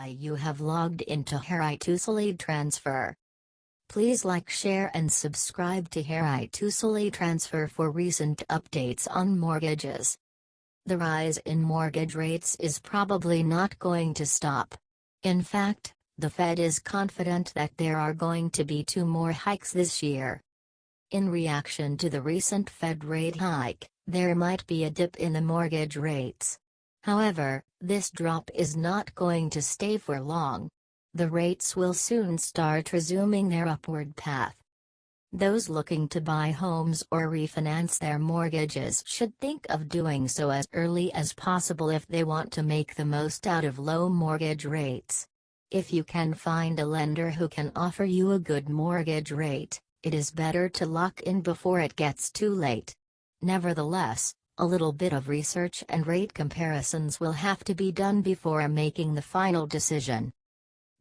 You have logged into Heritusleadtransfer. Please like, share and subscribe to Heritusleadtransfer for recent updates on mortgages. The rise in mortgage rates is probably not going to stop. In fact, the Fed is confident that there are going to be 2 more hikes this year. In reaction to the recent Fed rate hike, there might be a dip in the mortgage rates. However, this drop is not going to stay for long. The rates will soon start resuming their upward path. Those looking to buy homes or refinance their mortgages should think of doing so as early as possible if they want to make the most out of low mortgage rates. If you can find a lender who can offer you a good mortgage rate, it is better to lock in before it gets too late. Nevertheless, a little bit of research and rate comparisons will have to be done before making the final decision.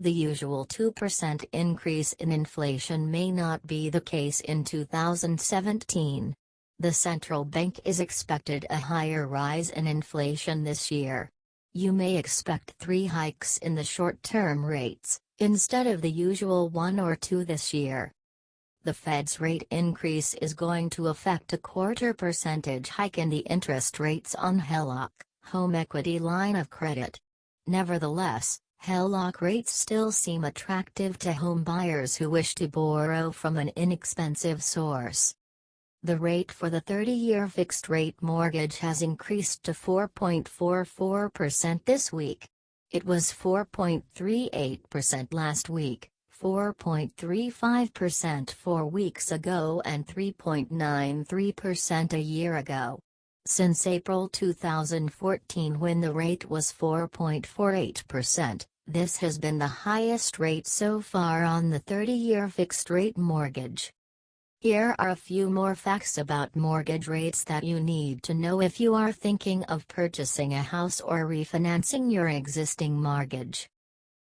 The usual 2% increase in inflation may not be the case in 2017. The central bank is expected a higher rise in inflation this year. You may expect 3 hikes in the short-term rates, instead of the usual 1 or 2 this year. The Fed's rate increase is going to affect a 0.25% hike in the interest rates on HELOC, home equity line of credit. Nevertheless, HELOC rates still seem attractive to home buyers who wish to borrow from an inexpensive source. The rate for the 30-year fixed-rate mortgage has increased to 4.44% this week. It was 4.38% last week, 4.35% 4 weeks ago and 3.93% a year ago. Since April 2014, when the rate was 4.48%, this has been the highest rate so far on the 30-year fixed-rate mortgage. Here are a few more facts about mortgage rates that you need to know if you are thinking of purchasing a house or refinancing your existing mortgage.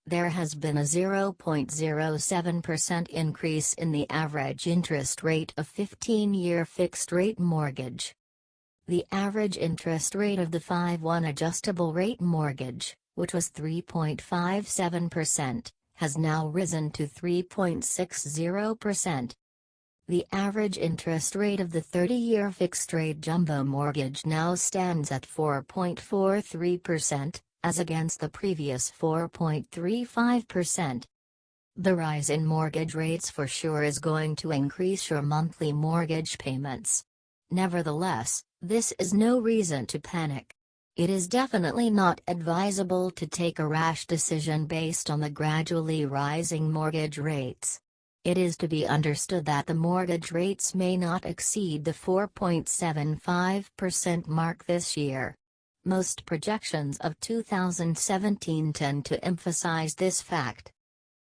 There has been a 0.07% increase in the average interest rate of 15-year fixed-rate mortgage. The average interest rate of the 5/1 adjustable rate mortgage, which was 3.57%, has now risen to 3.60%. The average interest rate of the 30-year fixed-rate jumbo mortgage now stands at 4.43%, as against the previous 4.35%. The rise in mortgage rates for sure is going to increase your monthly mortgage payments. Nevertheless, this is no reason to panic. It is definitely not advisable to take a rash decision based on the gradually rising mortgage rates. It is to be understood that the mortgage rates may not exceed the 4.75% mark this year. Most projections of 2017 tend to emphasize this fact.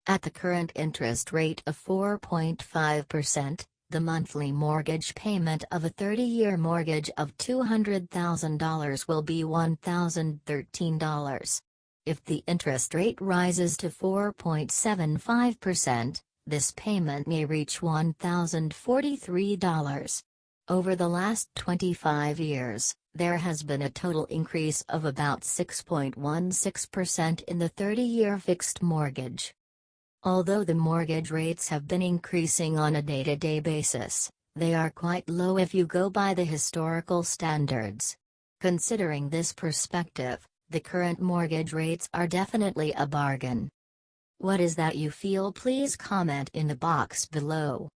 At the current interest rate of 4.5%, the monthly mortgage payment of a 30-year mortgage of $200,000 will be $1,013. If the interest rate rises to 4.75%, this payment may reach $1,043. Over the last 25 years, there has been a total increase of about 6.16% in the 30-year fixed mortgage. Although the mortgage rates have been increasing on a day-to-day basis, they are quite low if you go by the historical standards. Considering this perspective, the current mortgage rates are definitely a bargain. What is that you feel? Please comment in the box below.